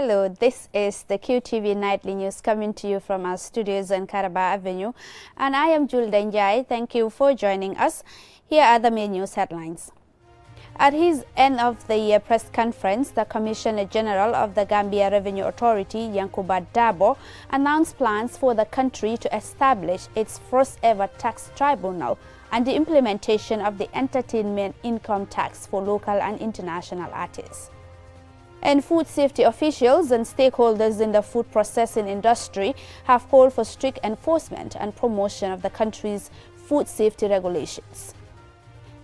Hello, this is the QTV Nightly News coming to you from our studios on Karaba Avenue, and I am Jul Denjai. Thank you for joining us. Here are the main news headlines. At his end-of-the-year press conference, the Commissioner General of the Gambia Revenue Authority, Yankuba Dabo, announced plans for the country to establish its first-ever tax tribunal and the implementation of the entertainment income tax for local and international artists. And food safety officials and stakeholders in the food processing industry have called for strict enforcement and promotion of the country's food safety regulations.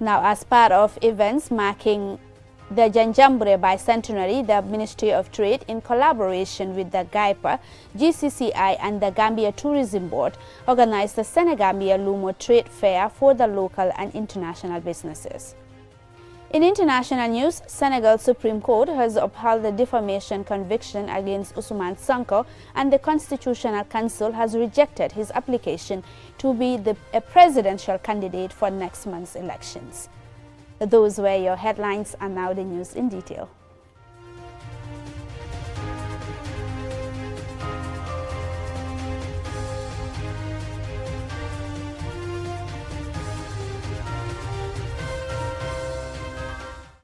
Now, as part of events marking the Janjambure Bicentenary, the Ministry of Trade, in collaboration with the GAIPA, GCCI and the Gambia Tourism Board, organized the Senegambia Lumo Trade Fair for the local and international businesses. In international news, Senegal Supreme Court has upheld the defamation conviction against Ousmane Sonko, and the Constitutional Council has rejected his application to be a presidential candidate for next month's elections. Those were your headlines, and now the news in detail.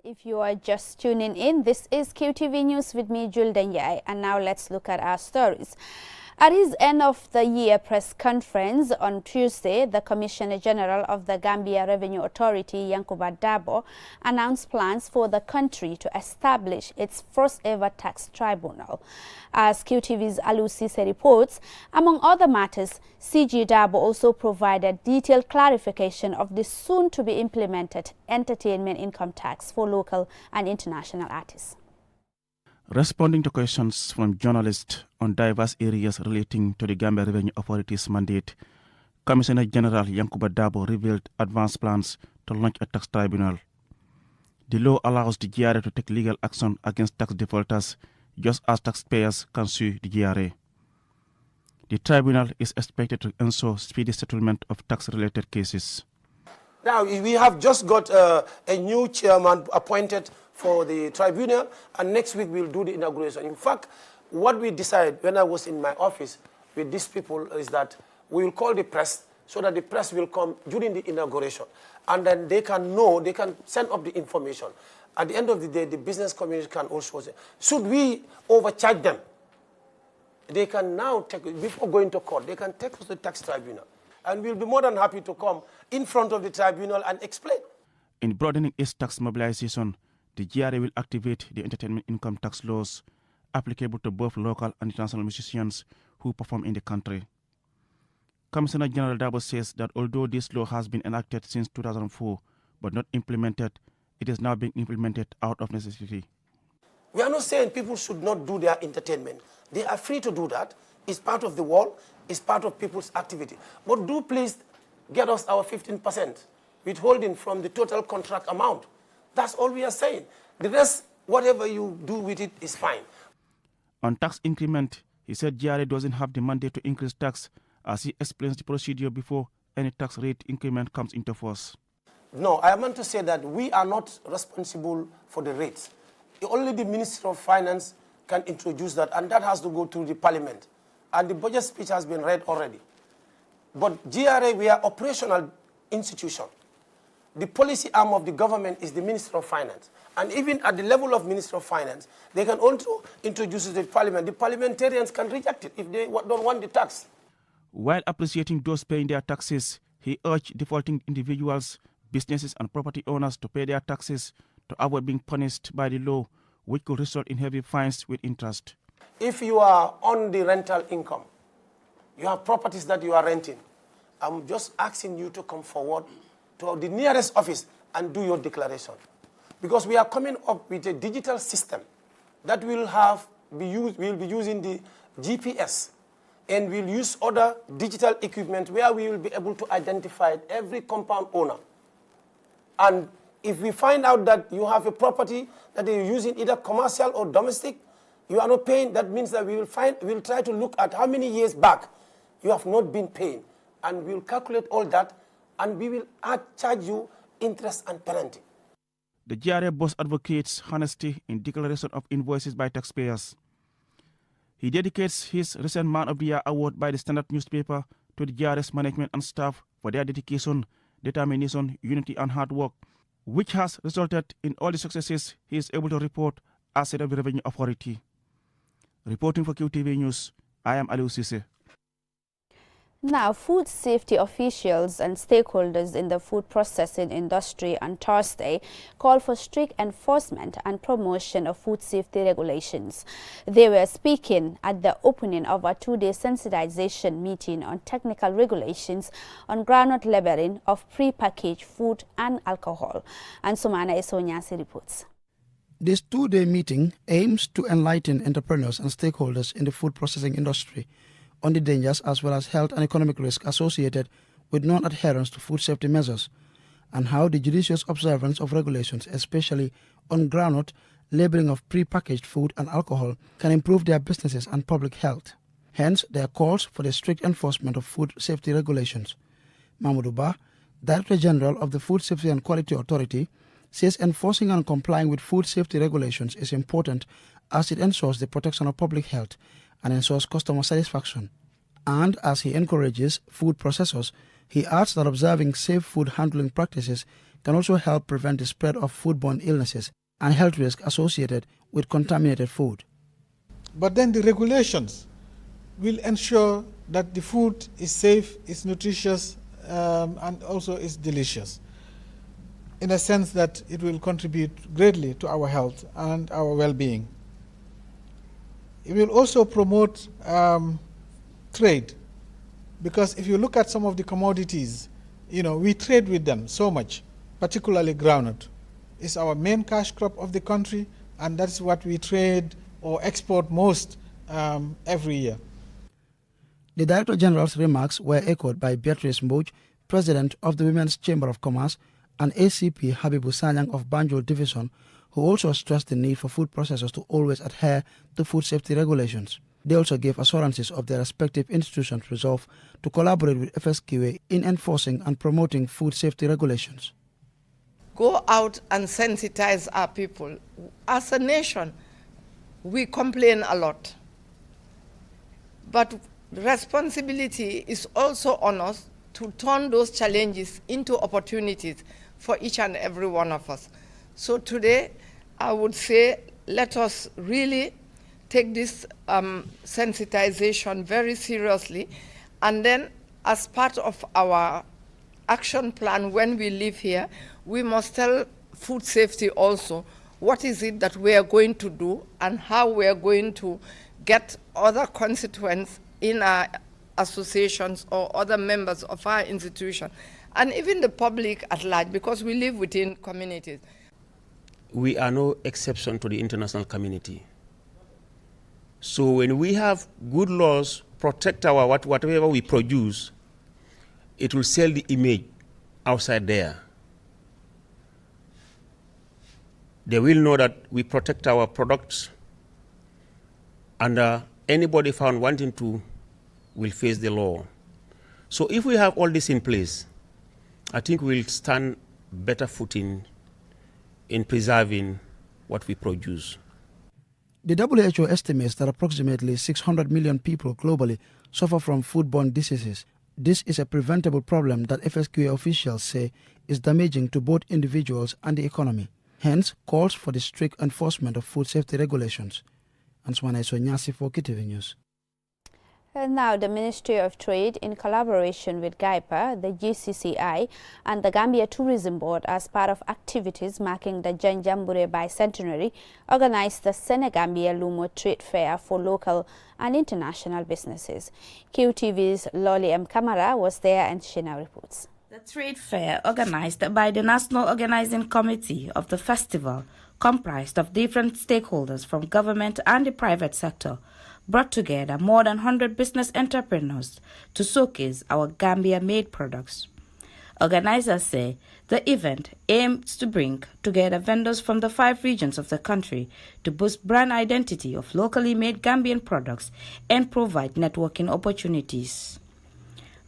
If you are just tuning in, this is QTV News with me, Jul Denyai, and now let's look at our stories. At his end-of-the-year press conference on Tuesday, the Commissioner General of the Gambia Revenue Authority, Yankuba Dabo, announced plans for the country to establish its first-ever tax tribunal. As QTV's Alusi reports, among other matters, CG Dabo also provided detailed clarification of the soon-to-be-implemented entertainment income tax for local and international artists. Responding to questions from journalists on diverse areas relating to the Gambia Revenue Authority's mandate, Commissioner General Yankuba Dabo revealed advanced plans to launch a tax tribunal. The law allows the GRA to take legal action against tax defaulters, just as taxpayers can sue the GRA. The tribunal is expected to ensure speedy settlement of tax-related cases. Now, we have just got a new chairman appointed for the tribunal, and next week we'll do the inauguration. In fact, what we decided when I was in my office with these people is that we will call the press so that the press will come during the inauguration, and then they can know, they can send up the information. At the end of the day, the business community can also say, should we overcharge them? They can now take, before going to court, they can take us to the tax tribunal. And we'll be more than happy to come in front of the tribunal and explain. In broadening its tax mobilization, the GRA will activate the entertainment income tax laws applicable to both local and international musicians who perform in the country. Commissioner General Dabo says that although this law has been enacted since 2004 but not implemented, it is now being implemented out of necessity. We are not saying people should not do their entertainment. They are free to do that. It's part of the world. It's part of people's activity. But do please get us our 15% withholding from the total contract amount. That's all we are saying. The rest, whatever you do with it, is fine. On tax increment, he said GRA doesn't have the mandate to increase tax, as he explains the procedure before any tax rate increment comes into force. No, I meant to say that we are not responsible for the rates. Only the Minister of Finance can introduce that, and that has to go through the Parliament. And the budget speech has been read already. But GRA, we are operational institution. The policy arm of the government is the Minister of Finance. And even at the level of Minister of Finance, they can also introduce it to the Parliament. The parliamentarians can reject it if they don't want the tax. While appreciating those paying their taxes, he urged defaulting individuals, businesses and property owners to pay their taxes to avoid being punished by the law, which could result in heavy fines with interest. If you are on the rental income, you have properties that you are renting, I'm just asking you to come forward to the nearest office and do your declaration. Because we are coming up with a digital system that will be using the GPS, and we'll use other digital equipment where we will be able to identify every compound owner. And if we find out that you have a property that you're using either commercial or domestic, you are not paying, that means that we'll try to look at how many years back you have not been paying. And we'll calculate all that, and we will charge you interest and penalty. The GRA boss advocates honesty in declaration of invoices by taxpayers. He dedicates his recent Man of the Year award by the Standard newspaper to the GRS management and staff for their dedication, determination, unity and hard work, which has resulted in all the successes he is able to report as head of the Revenue Authority. Reporting for QTV News, I am Aliou Cissé. Now, food safety officials and stakeholders in the food processing industry on Thursday called for strict enforcement and promotion of food safety regulations. They were speaking at the opening of a two-day sensitization meeting on technical regulations on groundnut labeling of pre-packaged food and alcohol. And Sumana Esonyasi reports. This two-day meeting aims to enlighten entrepreneurs and stakeholders in the food processing industry on the dangers as well as health and economic risk associated with non-adherence to food safety measures, and how the judicious observance of regulations, especially on groundnut labeling of pre-packaged food and alcohol, can improve their businesses and public health. Hence, there are calls for the strict enforcement of food safety regulations. Mamadou Ba, Director General of the Food Safety and Quality Authority, says enforcing and complying with food safety regulations is important as it ensures the protection of public health and ensures customer satisfaction. And as he encourages food processors, he adds that observing safe food handling practices can also help prevent the spread of foodborne illnesses and health risks associated with contaminated food. But then the regulations will ensure that the food is safe, is nutritious, and also is delicious, in a sense that it will contribute greatly to our health and our well-being. It will also promote trade, because if you look at some of the commodities, we trade with them so much, particularly groundnut. It's our main cash crop of the country, and that's what we trade or export most every year. The Director General's remarks were echoed by Beatrice Mbouch, President of the Women's Chamber of Commerce, and ACP Habibu Sanyang of Banjul Division, who also stressed the need for food processors to always adhere to food safety regulations. They also gave assurances of their respective institutions' resolve to collaborate with FSQA in enforcing and promoting food safety regulations. Go out and sensitize our people. As a nation, we complain a lot. But responsibility is also on us to turn those challenges into opportunities for each and every one of us. So today, I would say, let us really take this sensitization very seriously, and then as part of our action plan when we live here, we must tell food safety also what is it that we are going to do and how we are going to get other constituents in our associations or other members of our institution, and even the public at large, because we live within communities. We are no exception to the international community. So when we have good laws, protect our whatever we produce, it will sell the image outside there. They will know that we protect our products, and anybody found wanting to will face the law. So if we have all this in place, I think we'll stand better footing in preserving what we produce. The WHO estimates that approximately 600 million people globally suffer from foodborne diseases. This is a preventable problem that FSQA officials say is damaging to both individuals and the economy. Hence, calls for the strict enforcement of food safety regulations. Answana Esonyasi for QTV News. And now the Ministry of Trade, in collaboration with GAIPA, the GCCI, and the Gambia Tourism Board, as part of activities marking the Janjambure bicentenary, organized the Senegambia Lumo Trade Fair for local and international businesses. QTV's Loli M. Kamara was there, and she now reports. The trade fair, organized by the National Organizing Committee of the festival, comprised of different stakeholders from government and the private sector, brought together more than 100 business entrepreneurs to showcase our Gambia-made products. Organizers say the event aims to bring together vendors from the 5 regions of the country to boost brand identity of locally made Gambian products and provide networking opportunities.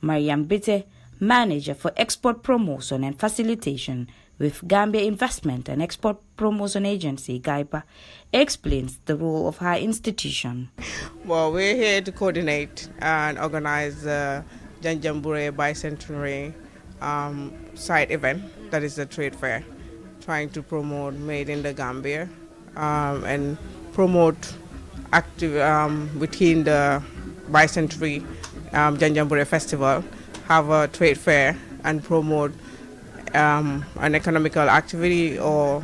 Mariam Bitte, Manager for Export Promotion and Facilitation with Gambia Investment and Export Promotion Agency, GAIPA, explains the role of her institution. Well, we're here to coordinate and organize the Janjanbureh Bicentenary side event, that is the trade fair, trying to promote Made in the Gambia and promote within the Bicentenary Janjanbureh Festival, have a trade fair and promote an economical activity or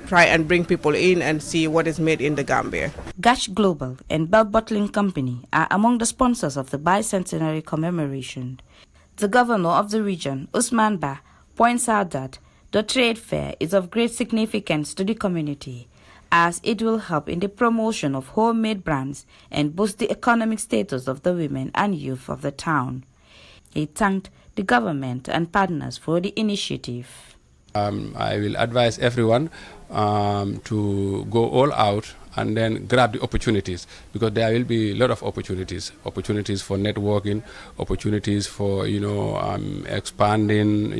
try and bring people in and see what is made in the Gambia. Gash Global and Bell Bottling Company are among the sponsors of the bicentenary commemoration. The governor of the region, Usman Ba, points out that the trade fair is of great significance to the community, as it will help in the promotion of homemade brands and boost the economic status of the women and youth of the town. He thanked the government and partners for the initiative. I will advise everyone to go all out and then grab the opportunities, because there will be a lot of opportunities for networking, opportunities for expanding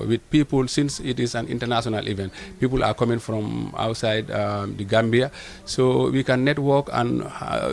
with people, since it is an international event. People are coming from outside the Gambia, so we can network and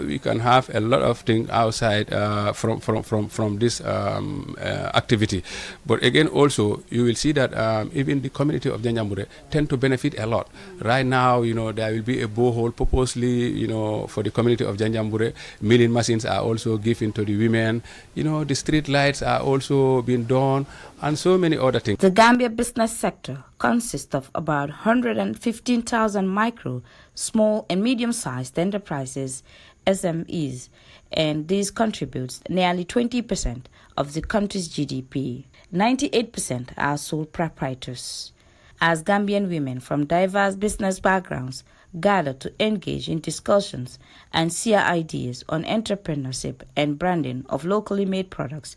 we can have a lot of things outside from this activity. But again, also you will see that even the community of Janjanbureh tend to benefit a lot. Right now, there will be a borehole purposely, for the community of Janjanbureh. Milling machines are also given to the women. The street lights are also being done, and so many other things. The Gambia business sector consists of about 115,000 micro, small and medium-sized enterprises, SMEs, and this contributes nearly 20% of the country's GDP. 98% are sole proprietors. As Gambian women from diverse business backgrounds gather to engage in discussions and share ideas on entrepreneurship and branding of locally made products,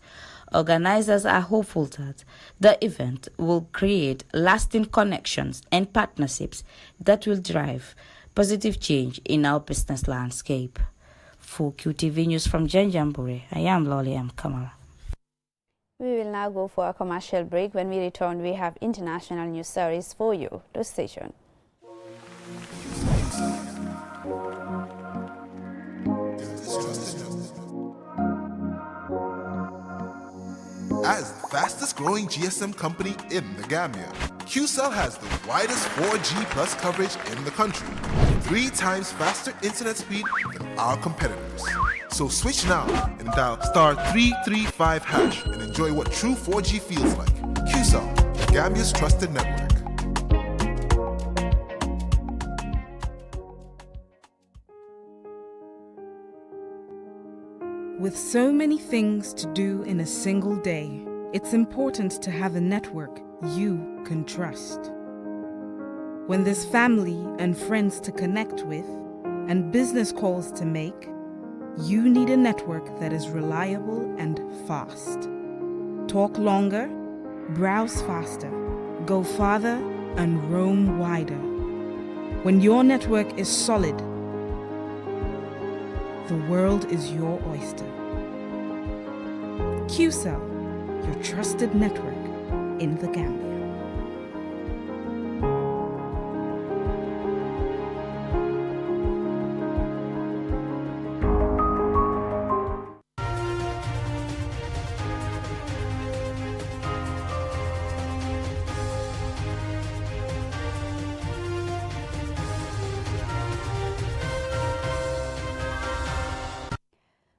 organizers are hopeful that the event will create lasting connections and partnerships that will drive positive change in our business landscape. For QTV News from Janjanbureh, I am Loli M. Kamara. We will now go for a commercial break. When we return, we have international news stories for you. To stay tuned. As the fastest growing GSM company in the Gambia, QCell has the widest 4G plus coverage in the country, 3 times faster internet speed than our competitors. So switch now and dial *335# and enjoy what true 4G feels like. QCell, Gambia's trusted network. With so many things to do in a single day, it's important to have a network you can trust. When there's family and friends to connect with and business calls to make, you need a network that is reliable and fast. Talk longer, browse faster, go farther, and roam wider. When your network is solid, the world is your oyster. QCell, your trusted network in the Gambia.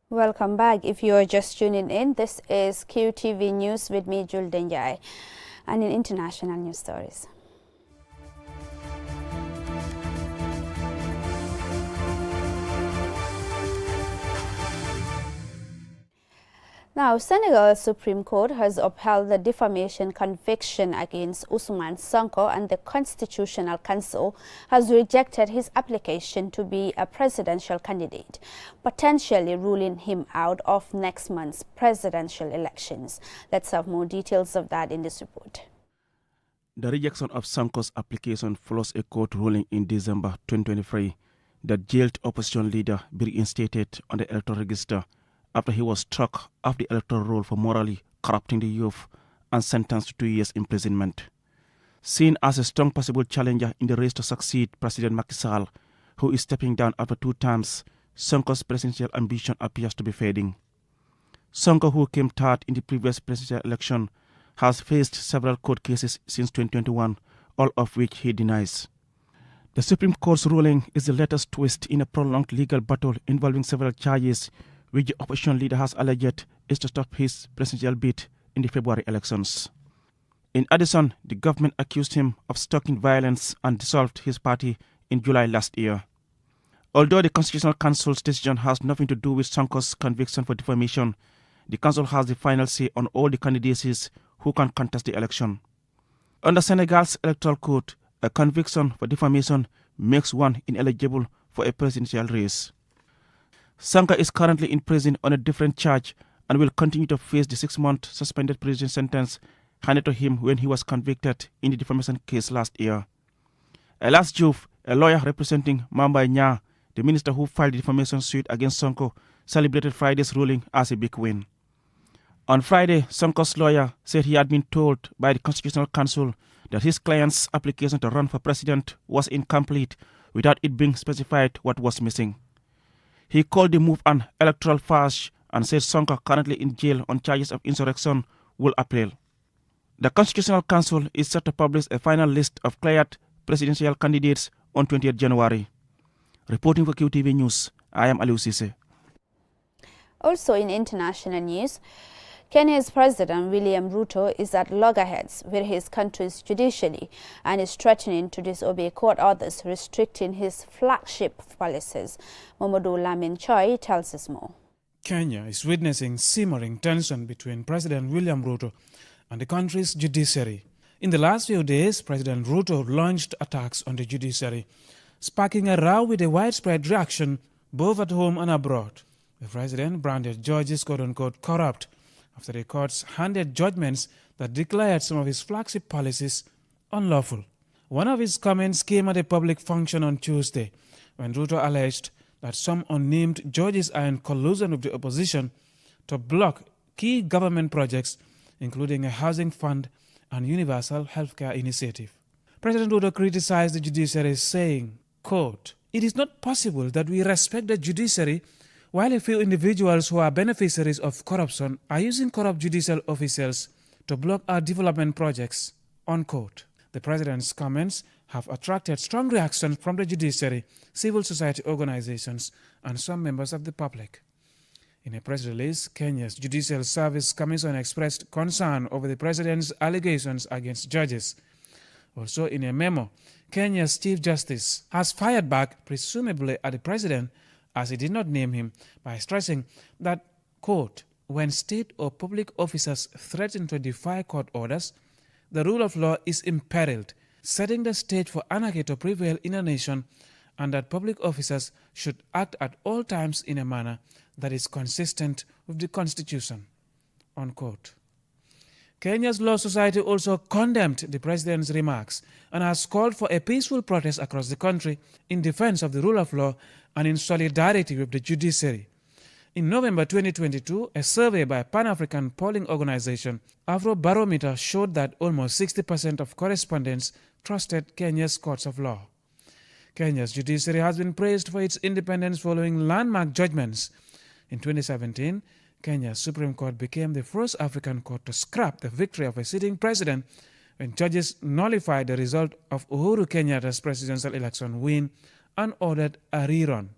Welcome back. If you are just tuning in, this is QTV News with me, Jul Denjai, and in international news stories. Now, Senegal's Supreme Court has upheld the defamation conviction against Ousmane Sonko, and the Constitutional Council has rejected his application to be a presidential candidate, potentially ruling him out of next month's presidential elections. Let's have more details of that in this report. The rejection of Sonko's application follows a court ruling in December 2023 that jailed opposition leader be reinstated on the electoral register after he was struck off the electoral roll for morally corrupting the youth and sentenced to 2 years imprisonment. seen as a strong possible challenger in the race to succeed President Macky Sall, who is stepping down after 2 terms. Sonko's presidential ambition appears to be fading. Sonko, who came third in the previous presidential election, has faced several court cases since 2021, all of which he denies. The Supreme Court's ruling is the latest twist in a prolonged legal battle involving several charges, which the opposition leader has alleged is to stop his presidential bid in the February elections. In addition, the government accused him of stoking violence and dissolved his party in July last year. Although the Constitutional Council's decision has nothing to do with Sonko's conviction for defamation, the council has the final say on all the candidacies who can contest the election. Under Senegal's electoral code, a conviction for defamation makes one ineligible for a presidential race. Sonko is currently in prison on a different charge and will continue to face the 6-month suspended prison sentence handed to him when he was convicted in the defamation case last year. Elas Diouf, a lawyer representing Mamba Nya, the minister who filed the defamation suit against Sonko, celebrated Friday's ruling as a big win. On Friday, Sonko's lawyer said he had been told by the Constitutional Council that his client's application to run for president was incomplete without it being specified what was missing. He called the move an electoral farce and said Sonko, currently in jail on charges of insurrection, will appeal. The Constitutional Council is set to publish a final list of cleared presidential candidates on 20th January. Reporting for QTV News, I am Aliou Cisse. Also in international news, Kenya's President William Ruto is at loggerheads with his country's judiciary and is threatening to disobey court orders restricting his flagship policies. Momodu Lamin Choi tells us more. Kenya is witnessing simmering tension between President William Ruto and the country's judiciary. In the last few days, President Ruto launched attacks on the judiciary, sparking a row with a widespread reaction both at home and abroad. The president branded judges quote-unquote corrupt after the courts handed judgments that declared some of his flagship policies unlawful. One of his comments came at a public function on Tuesday when Ruto alleged that some unnamed judges are in collusion with the opposition to block key government projects, including a housing fund and universal healthcare initiative. President Ruto criticized the judiciary, saying, quote, "It is not possible that we respect the judiciary while a few individuals who are beneficiaries of corruption are using corrupt judicial officials to block our development projects," unquote. The president's comments have attracted strong reactions from the judiciary, civil society organizations, and some members of the public. In a press release, Kenya's Judicial Service Commission expressed concern over the president's allegations against judges. Also in a memo, Kenya's Chief Justice has fired back, presumably at the president, as he did not name him, by stressing that, quote, "When state or public officers threaten to defy court orders, the rule of law is imperiled, setting the stage for anarchy to prevail in a nation, and that public officers should act at all times in a manner that is consistent with the Constitution," unquote. Kenya's Law Society also condemned the president's remarks and has called for a peaceful protest across the country in defense of the rule of law and in solidarity with the judiciary. In November 2022, a survey by Pan-African polling organization Afrobarometer showed that almost 60% of correspondents trusted Kenya's courts of law. Kenya's judiciary has been praised for its independence following landmark judgments. In 2017, Kenya's Supreme Court became the first African court to scrap the victory of a sitting president when judges nullified the result of Uhuru Kenyatta's presidential election win and ordered a rerun.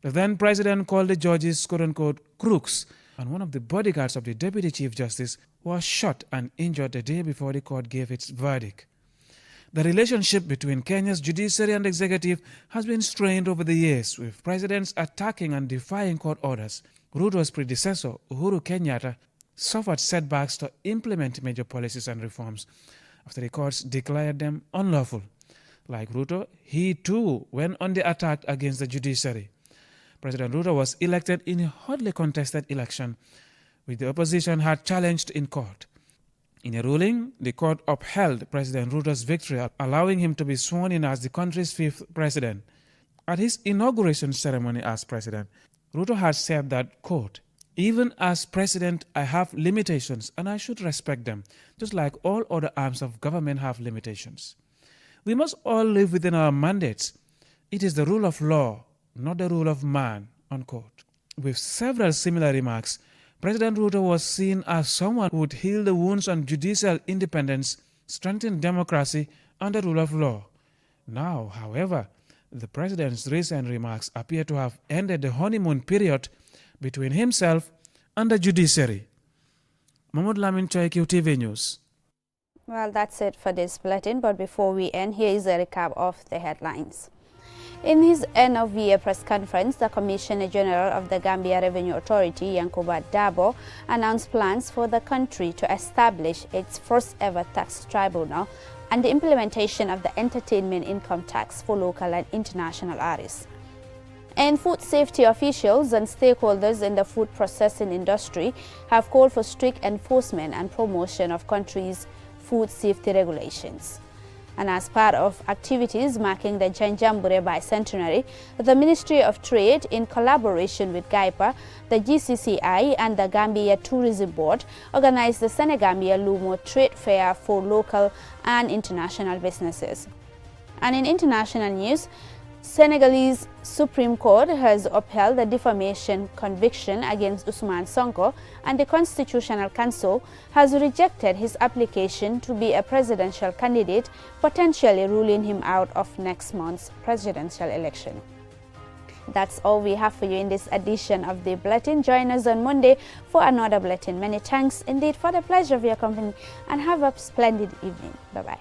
The then president called the judges quote-unquote crooks, and one of the bodyguards of the Deputy Chief Justice was shot and injured the day before the court gave its verdict. The relationship between Kenya's judiciary and executive has been strained over the years, with presidents attacking and defying court orders. Ruto's predecessor, Uhuru Kenyatta, suffered setbacks to implement major policies and reforms after the courts declared them unlawful. Like Ruto, he too went on the attack against the judiciary. President Ruto was elected in a hotly contested election, which the opposition had challenged in court. In a ruling, the court upheld President Ruto's victory, allowing him to be sworn in as the country's 5th president. At his inauguration ceremony as president, Ruto had said that, quote, Even as president, I have limitations and I should respect them, just like all other arms of government have limitations. We must all live within our mandates. It is the rule of law, not the rule of man, unquote. With several similar remarks, President Ruto was seen as someone who would heal the wounds on judicial independence, strengthen democracy, and the rule of law. Now, however, the president's recent remarks appear to have ended the honeymoon period between himself and the judiciary. Mahmoud Lamin Choi, QTV News. Well, that's it for this bulletin, but before we end, here is a recap of the headlines. In his end-of-year press conference, the Commissioner General of the Gambia Revenue Authority, Yankuba Dabo, announced plans for the country to establish its first-ever tax tribunal and the implementation of the entertainment income tax for local and international artists. And food safety officials and stakeholders in the food processing industry have called for strict enforcement and promotion of country's food safety regulations. And as part of activities marking the Janjanbureh bicentenary, the Ministry of Trade, in collaboration with GAIPA, the GCCI and the Gambia Tourism Board, organized the Senegambia Lumo Trade Fair for local and international businesses. And in international news, Senegalese Supreme Court has upheld the defamation conviction against Ousmane Sonko, and the Constitutional Council has rejected his application to be a presidential candidate, potentially ruling him out of next month's presidential election. That's all we have for you in this edition of the Bulletin. Join us on Monday for another Bulletin. Many thanks indeed for the pleasure of your company, and have a splendid evening. Bye-bye.